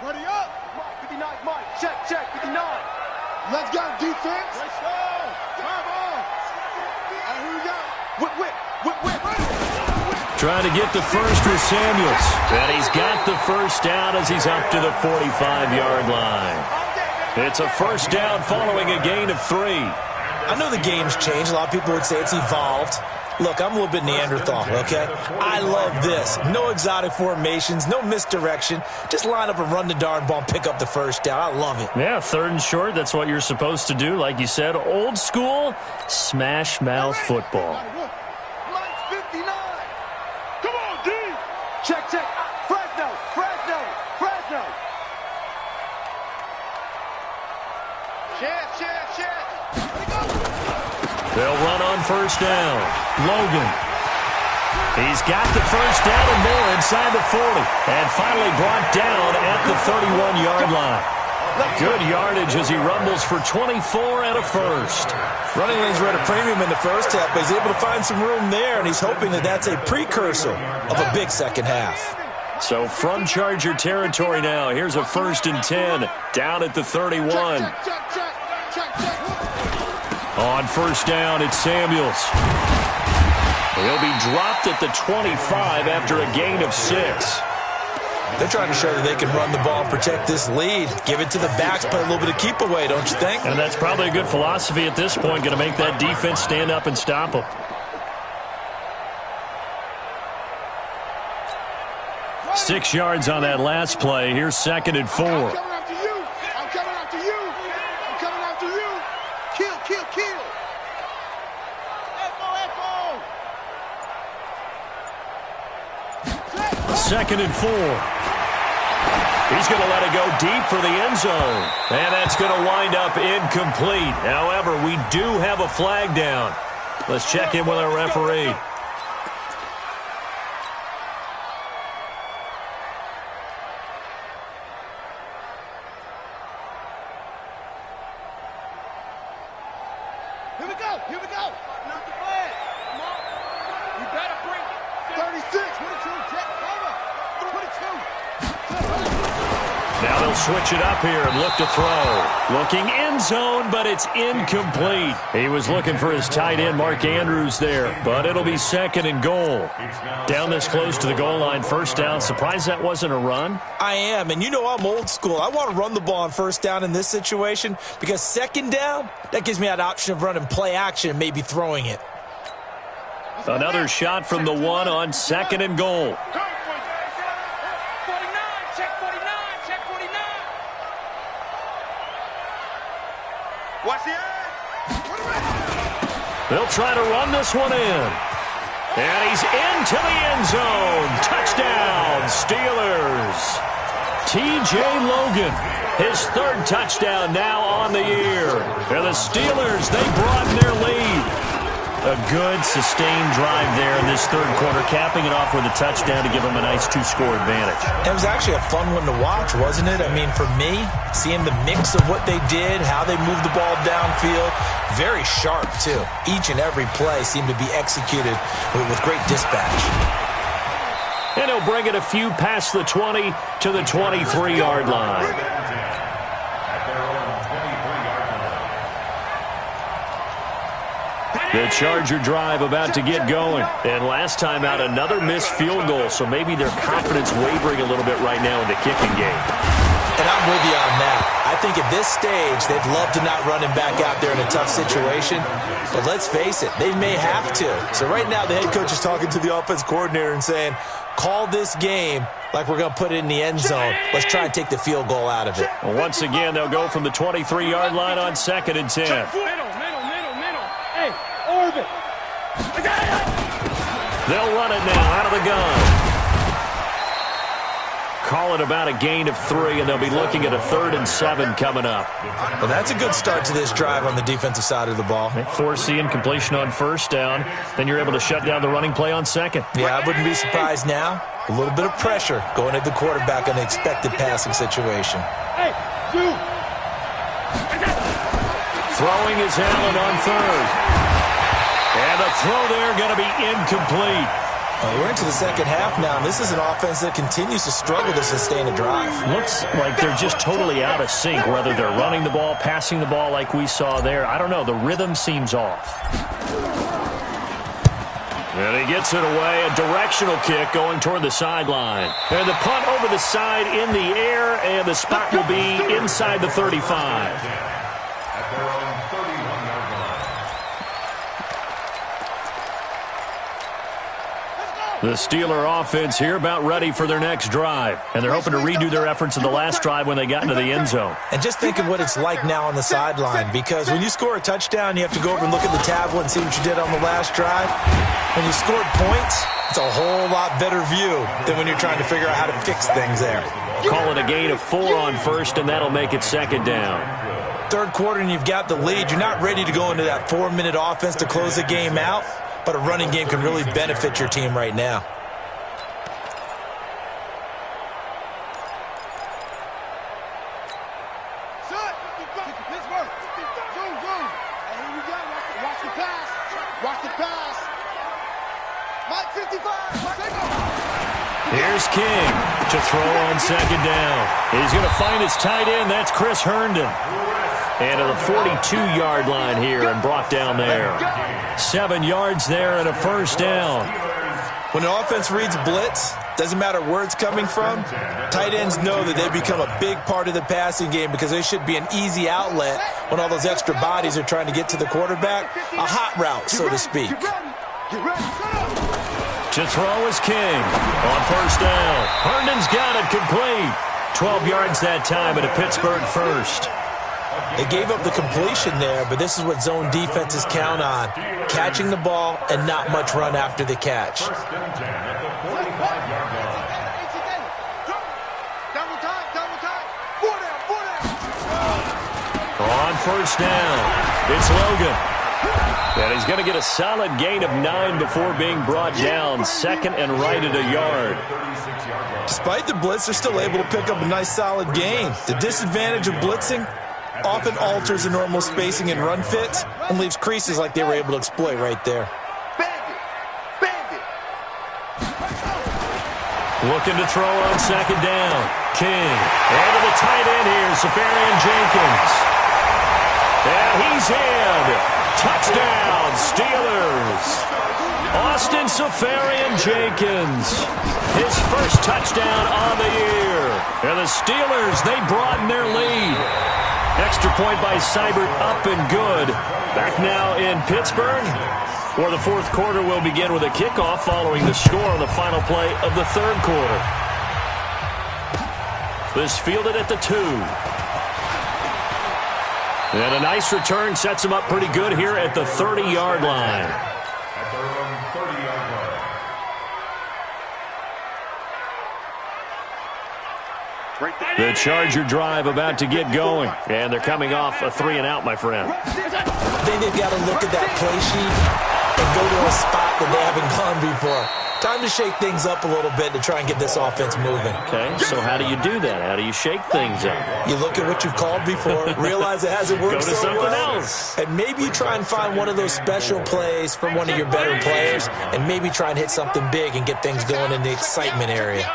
Speaker 3: Ready up. Mike, 59, Mike. Check, 59. Let's go, defense. Let's go. Come on. And who we got? Whip.
Speaker 1: Trying to get the first with Samuels. And he's got the first down as he's up to the 45-yard line. It's a first down following a gain of 3.
Speaker 4: I know the game's changed. A lot of people would say it's evolved. Look, I'm a little bit Neanderthal, okay? I love this. No exotic formations, no misdirection. Just line up and run the darn ball and pick up the first down. I love it.
Speaker 1: Yeah, 3rd and short, that's what you're supposed to do. Like you said, old school, smash mouth football.
Speaker 3: Mike's 59. Come on, D. Check. Fresno. Shit.
Speaker 1: They'll run on first down. Logan. He's got the first down and more inside the 40. And finally brought down at the 31-yard line. Good yardage as he rumbles for 24 and a first.
Speaker 4: Running lanes were at a premium in the first half, but he's able to find some room there, and he's hoping that that's a precursor of a big second half.
Speaker 1: So from Charger territory now, here's a 1st and 10 down at the 31. On first down, it's Samuels. He'll be dropped at the 25 after a gain of 6.
Speaker 4: They're trying to show that they can run the ball and protect this lead. Give it to the backs, play a little bit of keep away, don't you think?
Speaker 1: And that's probably a good philosophy at this point, going to make that defense stand up and stop them. 6 yards on that last play. Here's 2nd and 4.
Speaker 3: I'm coming after you. I'm coming after you. I'm coming after you. Kill, kill, kill. Echo, echo.
Speaker 1: 2nd and 4. He's going to let it go deep for the end zone. And that's going to wind up incomplete. However, we do have a flag down. Let's check in with our referee.
Speaker 3: Here we go. Here we go. Not the flag. Come on. You better bring it. 36. 22. Check. Over. 22.
Speaker 1: Now they'll switch it up here and look to throw. Looking end zone, but it's incomplete. He was looking for his tight end, Mark Andrews, there. But it'll be 2nd and goal. Down this close to the goal line, first down. Surprised that wasn't a run?
Speaker 4: I am, and you know I'm old school. I want to run the ball on first down in this situation because 2nd down, that gives me that option of running play action and maybe throwing it.
Speaker 1: Another shot from the 1 on 2nd and goal.
Speaker 3: Watch the edge.
Speaker 1: They'll try to run this one in. And he's into the end zone. Touchdown, Steelers. T.J. Logan, his 3rd touchdown now on the year. And the Steelers, they broaden their lead. A good, sustained drive there in this 3rd quarter, capping it off with a touchdown to give them a nice 2-score advantage.
Speaker 4: It was actually a fun one to watch, wasn't it? I mean, for me, seeing the mix of what they did, how they moved the ball downfield, very sharp, too. Each and every play seemed to be executed with great dispatch.
Speaker 1: And he'll bring it a few past the 20 to the 23-yard line. The Charger drive about to get going. And last time out, another missed field goal, so maybe their confidence wavering a little bit right now in the kicking game.
Speaker 4: And I'm with you on that. I think at this stage, they'd love to not run him back out there in a tough situation. But let's face it, they may have to. So right now, the head coach is talking to the offense coordinator and saying, call this game like we're going to put it in the end zone. Let's try and take the field goal out of it.
Speaker 1: Well, once again, they'll go from the 23-yard line on 2nd and 10.
Speaker 3: Orbit.
Speaker 1: They'll run it now out of the gun. Call it about a gain of 3, and they'll be looking at a 3rd and 7 coming up.
Speaker 4: Well, that's a good start to this drive on the defensive side of the ball.
Speaker 1: Forcing incompletion on first down. Then you're able to shut down the running play on 2nd.
Speaker 4: Yeah, I wouldn't be surprised now. A little bit of pressure going at the quarterback on the expected passing situation.
Speaker 3: Hey, you.
Speaker 1: Throwing is Allen on 3rd. And the throw there going to be incomplete.
Speaker 4: We're into the second half now, and this is an offense that continues to struggle to sustain a drive.
Speaker 1: Looks like they're just totally out of sync, whether they're running the ball, passing the ball like we saw there. I don't know. The rhythm seems off. And he gets it away. A directional kick going toward the sideline. And the punt over the side in the air, and the spot will be inside the 35. The Steeler offense here about ready for their next drive. And they're hoping to redo their efforts in the last drive when they got into the end zone.
Speaker 4: And just think of what it's like now on the sideline, because when you score a touchdown, you have to go over and look at the tablet and see what you did on the last drive. When you scored points, it's a whole lot better view than when you're trying to figure out how to fix things there.
Speaker 1: Call it a gain of 4 on first, and that'll make it 2nd down.
Speaker 4: 3rd quarter, and you've got the lead. You're not ready to go into that 4-minute offense to close the game out. but a running game can really benefit your team right now.
Speaker 1: Here's King to throw on second down. He's going to find his tight end. That's Chris Herndon. And to the 42-yard line here and brought down there. 7 yards there and a first down.
Speaker 4: When an offense reads blitz, doesn't matter where it's coming from, tight ends know that they become a big part of the passing game because they should be an easy outlet when all those extra bodies are trying to get to the quarterback. A hot route, so to speak.
Speaker 1: To throw is King on first down. Herndon's got it complete. 12 yards that time at a Pittsburgh first.
Speaker 4: They gave up the completion there, but this is what zone defenses count on. Catching the ball and not much run after the catch.
Speaker 1: On first down, it's Logan. And he's going to get a solid gain of 9 before being brought down. Second and right at a yard.
Speaker 4: Despite the blitz, they're still able to pick up a nice solid gain. The disadvantage of blitzing often alters the normal spacing and run fits and leaves creases like they were able to exploit right there.
Speaker 1: Looking to throw on second down. King. And to the tight end here, Safarian Jenkins. And he's in. Touchdown, Steelers. Austin Safarian-Jenkins. His first touchdown of the year. And the Steelers, they broaden their lead. Extra point by Seibert, up and good. Back now in Pittsburgh, where the fourth quarter will begin with a kickoff following the score on the final play of the third quarter. This fielded at the 2. And a nice return sets him up pretty good here at the 30-yard line. The Charger drive about to get going. And they're coming off a 3-and-out, my friend.
Speaker 4: I think they've got to look at that play sheet and go to a spot that they haven't gone before. Time to shake things up a little bit to try and get this offense moving.
Speaker 1: Okay, so how do you do that? How do you shake things up?
Speaker 4: You look at what you've called before, realize it hasn't worked
Speaker 1: Go to
Speaker 4: so
Speaker 1: something
Speaker 4: well,
Speaker 1: else.
Speaker 4: and maybe you try and find one of those special plays from one of your better players, and maybe try and hit something big and get things going in the excitement area.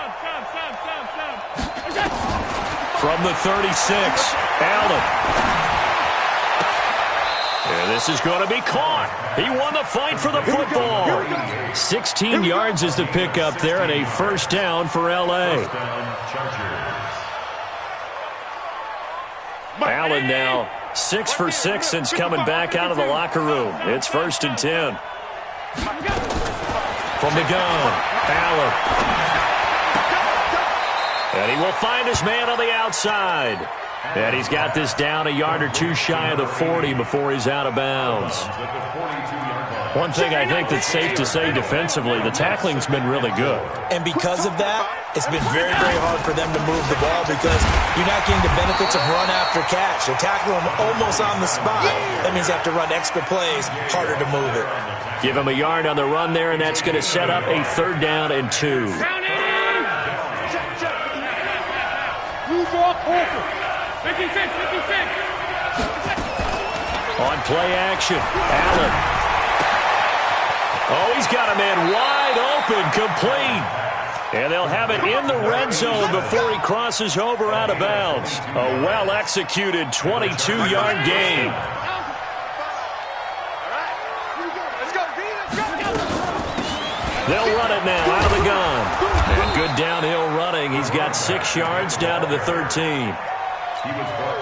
Speaker 1: From the 36, Allen. And this is going to be caught. He won the fight for the football. 16 yards is the pickup there and a first down for L.A. Allen now 6 for 6 since coming back out of the locker room. It's 1st and 10. From the gun, Allen. And he will find his man on the outside. And he's got this down a yard or two shy of the 40 before he's out of bounds. One thing I think that's safe to say defensively, the tackling's been really good.
Speaker 4: And because of that, it's been very, very hard for them to move the ball because you're not getting the benefits of run after catch. They're tackling them almost on the spot. That means they have to run extra plays, harder to move it.
Speaker 1: Give him a yard on the run there, and that's going to set up a 3rd down and 2. On play action, Allen. Oh, he's got a man wide open, complete. And they'll have it in the red zone before he crosses over out of bounds. A well-executed 22-yard gain. They'll run it now out of the gun. And good downhill running. He's got 6 yards down to the 13.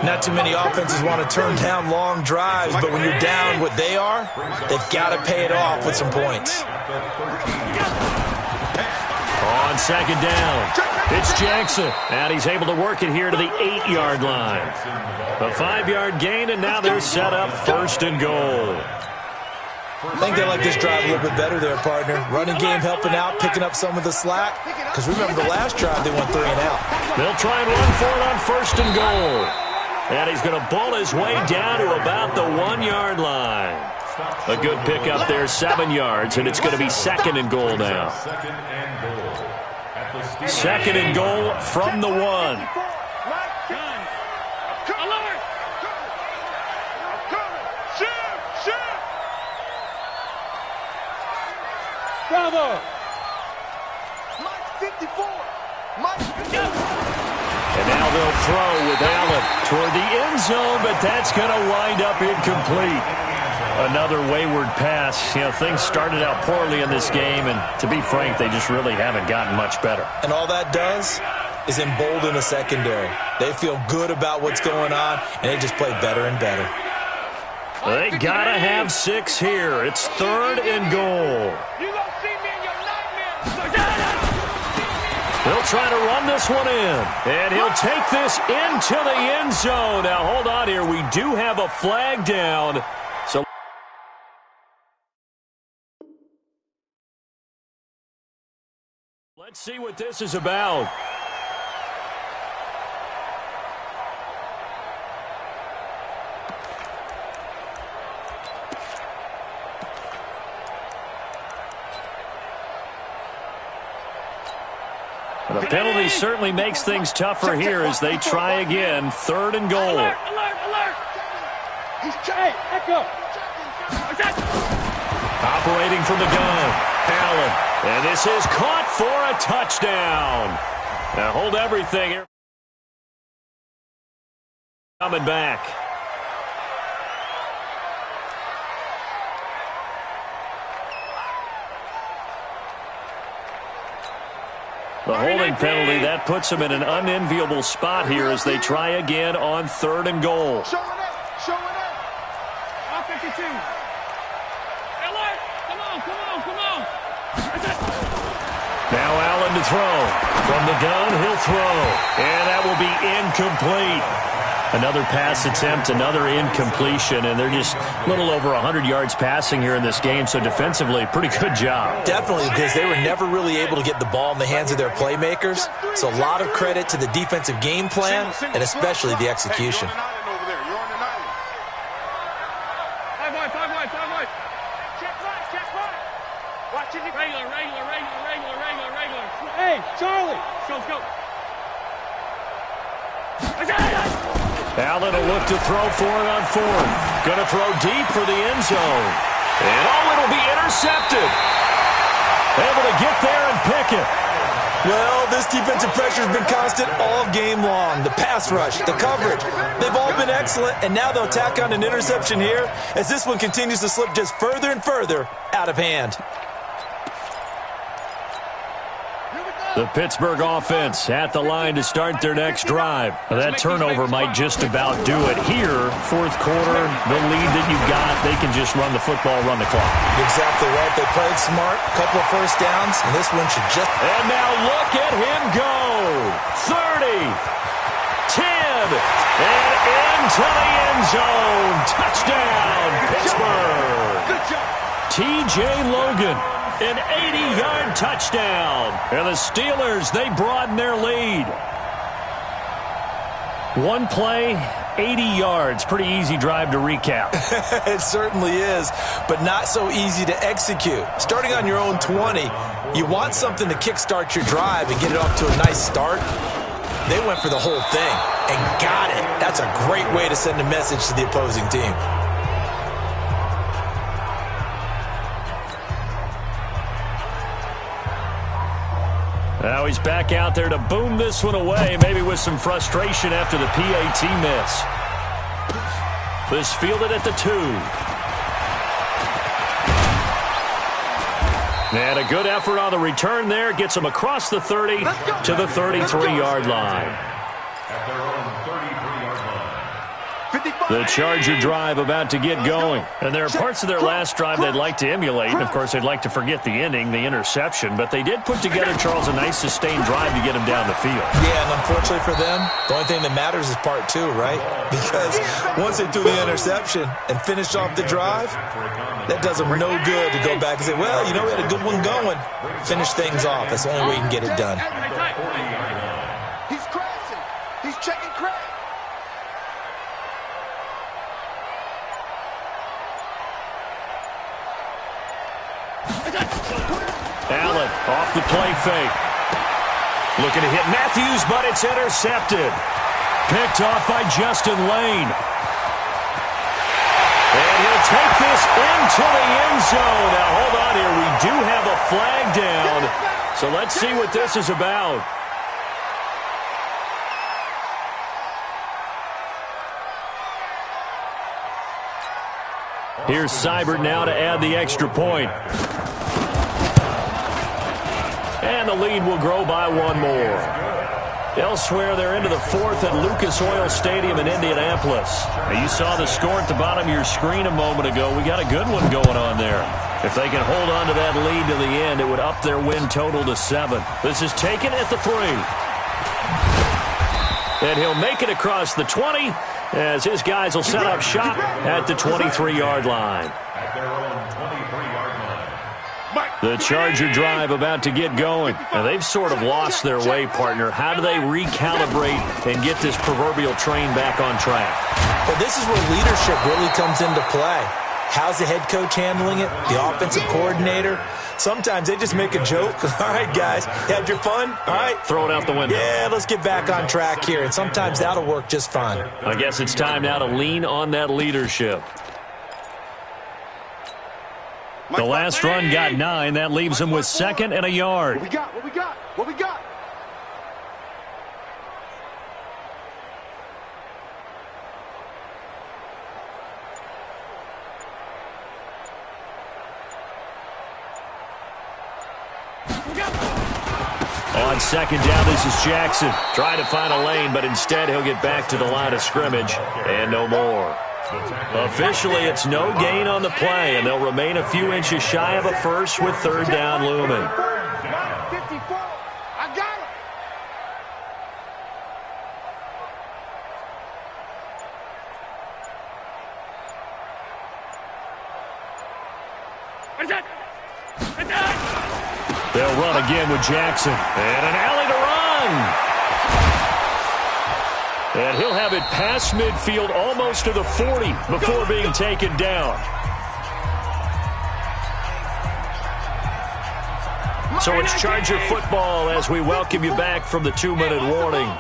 Speaker 4: Not too many offenses want to turn down long drives, but when you're down what they are, they've got to pay it off with some points.
Speaker 1: On second down, it's Jackson. And he's able to work it here to the 8-yard line. A 5-yard gain, and now they're set up 1st and goal.
Speaker 4: I think they like this drive a little bit better there, partner. Running game helping out, picking up some of the slack. Because remember the last drive, they went 3-and-out.
Speaker 1: They'll try and run for it on 1st and goal. And he's going to ball his way down to about the 1-yard line. A good pickup there, 7 yards, and it's going to be 2nd and goal now. 2nd and goal from the 1.
Speaker 3: Bravo! Mike 54! Mike 54!
Speaker 1: And now they'll throw with Allen toward the end zone, but that's going to wind up incomplete. Another wayward pass. You know, things started out poorly in this game, and to be frank, they just really haven't gotten much better.
Speaker 4: And all that does is embolden a secondary. They feel good about what's going on, and they just play better and better.
Speaker 1: They got to have 6 here. It's 3rd and goal. He'll try to run this one in, and he'll take this into the end zone. Now, hold on here. We do have a flag down. So let's see what this is about. The penalty certainly makes things tougher here as they try again. 3rd and goal.
Speaker 3: Alert! Hey, echo!
Speaker 1: Operating from the gun, Allen. And this is caught for a touchdown. Now hold everything here. Coming back. The holding penalty, that puts them in an unenviable spot here as they try again on 3rd and goal.
Speaker 3: Showing it! All 52. Alert! Come on!
Speaker 1: Now Allen to throw. From the gun, he'll throw. And that will be incomplete. Another pass attempt, another incompletion, and they're just a little over 100 yards passing here in this game, so defensively, pretty good job.
Speaker 4: Definitely, because they were never really able to get the ball in the hands of their playmakers. So a lot of credit to the defensive game plan and especially the execution.
Speaker 3: Five wide. Check right. Watch it. Regular. Hey, Charlie. Go.
Speaker 1: Allen will look to throw for it on 4th. Going to throw deep for the end zone. And it'll be intercepted. Able to get there and pick it.
Speaker 4: Well, this defensive pressure has been constant all game long. The pass rush, the coverage, they've all been excellent, and now they'll tack on an interception here as this one continues to slip just further and further out of hand.
Speaker 1: The Pittsburgh offense at the line to start their next drive. That turnover might just about do it here. 4th quarter, the lead that you've got, they can just run the football, run the clock.
Speaker 4: Exactly right. They played smart, couple of first downs, and this one should just...
Speaker 1: And now look at him go. 30, 10, and into the end zone. Touchdown, Pittsburgh.
Speaker 3: Good job.
Speaker 1: T.J. Logan. An 80-yard touchdown. And the Steelers, they broaden their lead. One play, 80 yards. Pretty easy drive to recap.
Speaker 4: It certainly is, but not so easy to execute. Starting on your own 20, you want something to kickstart your drive and get it off to a nice start. They went for the whole thing and got it. That's a great way to send a message to the opposing team.
Speaker 1: Now he's back out there to boom this one away, maybe with some frustration after the PAT miss. This fielded at the 2. And a good effort on the return there. Gets him across the 30 to the 33-yard line.
Speaker 2: At their own 33-yard line.
Speaker 1: The Charger drive about to get going. And there are parts of their last drive they'd like to emulate. And, of course, they'd like to forget the ending, the interception. But they did put together, Charles, a nice sustained drive to get him down the field.
Speaker 4: Yeah, and unfortunately for them, the only thing that matters is part 2, right? Because once they threw the interception and finished off the drive, that does them no good to go back and say, well, you know, we had a good one going. Finish things off. That's the only way you can get it done.
Speaker 3: He's crashing. He's checking crash.
Speaker 1: fake. Looking to hit Matthews, but it's intercepted. Picked off by Justin Lane. And he'll take this into the end zone. Now, hold on here. We do have a flag down. So let's see what this is about. Here's Seibert now to add the extra point. And the lead will grow by one more. Elsewhere, they're into the fourth at Lucas Oil Stadium in Indianapolis. Now, you saw the score at the bottom of your screen a moment ago. We got a good one going on there. If they can hold on to that lead to the end, it would up their win total to 7. This is taken at the 3. And he'll make it across the 20 as his guys will set up shop at the 23-yard line.
Speaker 2: At their own 23-yard line.
Speaker 1: The Charger drive about to get going. Now, they've sort of lost their way, partner. How do they recalibrate and get this proverbial train back on track?
Speaker 4: Well, this is where leadership really comes into play. How's the head coach handling it? The offensive coordinator? Sometimes they just make a joke. All right, guys, you had your fun? All right.
Speaker 1: Throw it out the window.
Speaker 4: Yeah, let's get back on track here. And sometimes that'll work just fine.
Speaker 1: I guess it's time now to lean on that leadership. The last run got 9. That leaves him with 2nd and a yard.
Speaker 3: What we got? What we got? What we got?
Speaker 1: On 2nd down, this is Jackson. Trying to find a lane, but instead he'll get back to the line of scrimmage and no more. Officially, it's no gain on the play, and they'll remain a few inches shy of a first with 3rd down looming.
Speaker 3: 54. I got him.
Speaker 1: They'll run again with Jackson. And an alley to run. And he'll have it past midfield almost to the 40 before being taken down. So it's Charger football as we welcome you back from the 2-minute warning.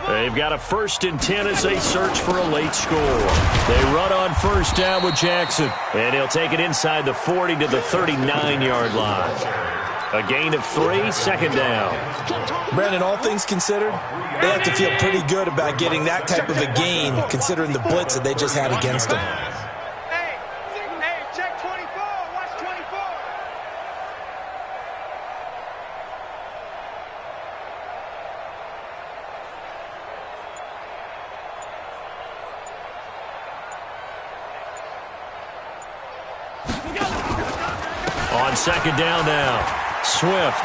Speaker 1: They've got a 1st and 10 as they search for a late score. They run on 1st down with Jackson. And he'll take it inside the 40 to the 39-yard line. A gain of 3, 2nd down.
Speaker 4: Brandon, all things considered, they have to feel pretty good about getting that type of a gain considering the blitz that they just had against them.
Speaker 3: Hey, check 24. Watch 24.
Speaker 1: On 2nd down now. Swift.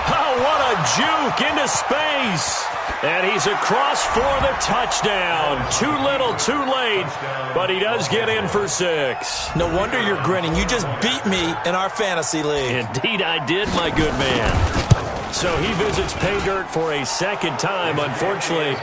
Speaker 1: Oh, what a juke into space. And he's across for the touchdown. Too little, too late, but he does get in for 6.
Speaker 4: No wonder you're grinning. You just beat me in our fantasy league.
Speaker 1: Indeed I did, my good man. So he visits pay dirt for a 2nd time. Unfortunately,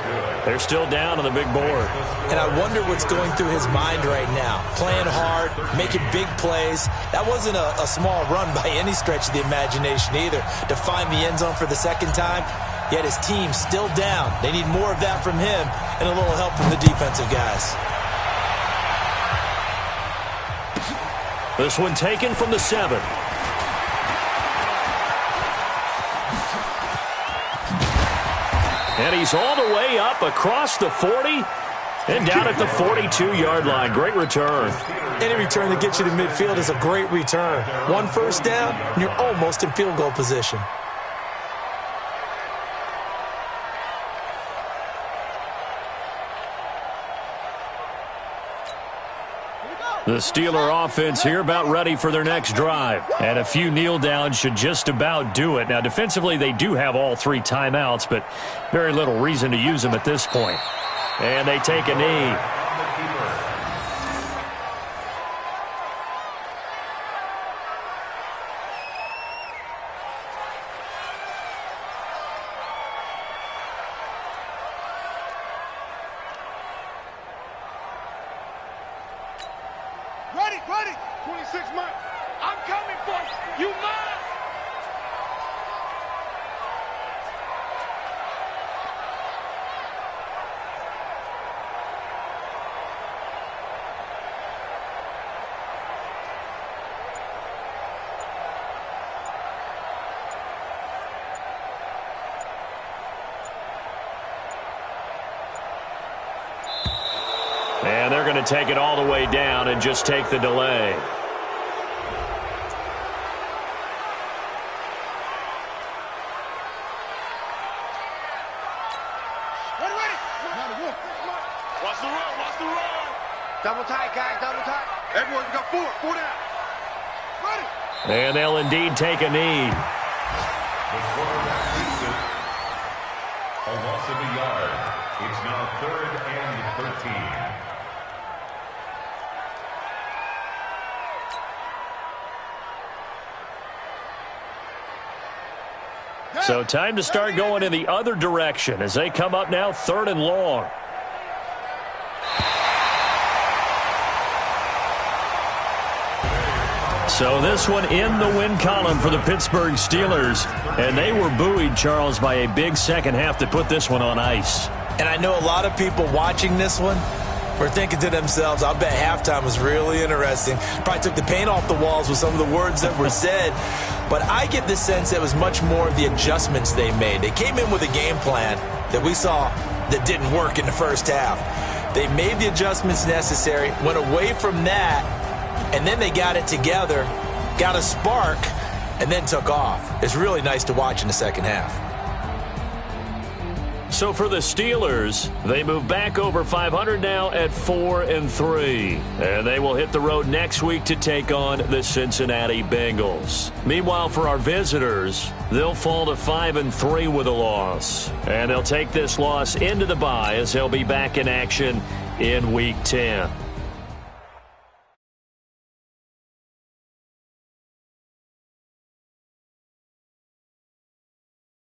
Speaker 1: they're still down on the big board.
Speaker 4: And I wonder what's going through his mind right now. Playing hard, making big plays. That wasn't a small run by any stretch of the imagination either. To find the end zone for the 2nd time, yet his team still down. They need more of that from him and a little help from the defensive guys.
Speaker 1: This one taken from the 7. And he's all the way up across the 40 and down at the 42-yard line. Great return.
Speaker 4: Any return that gets you to midfield is a great return. 1 1st down, and you're almost in field goal position.
Speaker 1: The Steeler offense here about ready for their next drive. And a few kneel downs should just about do it. Now, defensively, they do have all 3 timeouts, but very little reason to use them at this point. And they take a knee.
Speaker 3: Ready. 26 months. I'm coming for you. You mine.
Speaker 1: to take it all the way down and just take the delay.
Speaker 3: Watch the run, watch the run. Double tight, guys, double tight. Everyone, we got four down. Ready.
Speaker 1: And they'll indeed take a knee.
Speaker 2: The quarterback gets it. A loss of a yard. It's now 3rd and 13.
Speaker 1: So time to start going in the other direction as they come up now 3rd and long. So this one in the win column for the Pittsburgh Steelers. And they were buoyed, Charles, by a big second half to put this one on ice.
Speaker 4: And I know a lot of people watching this one were thinking to themselves, I'll bet halftime was really interesting. Probably took the paint off the walls with some of the words that were said. But I get the sense that it was much more of the adjustments they made. They came in with a game plan that we saw that didn't work in the first half. They made the adjustments necessary, went away from that, and then they got it together, got a spark, and then took off. It's really nice to watch in the second half.
Speaker 1: So for the Steelers, they move back over 500 now at 4-3. And they will hit the road next week to take on the Cincinnati Bengals. Meanwhile, for our visitors, they'll fall to 5-3 with a loss. And they'll take this loss into the bye as they'll be back in action in Week 10.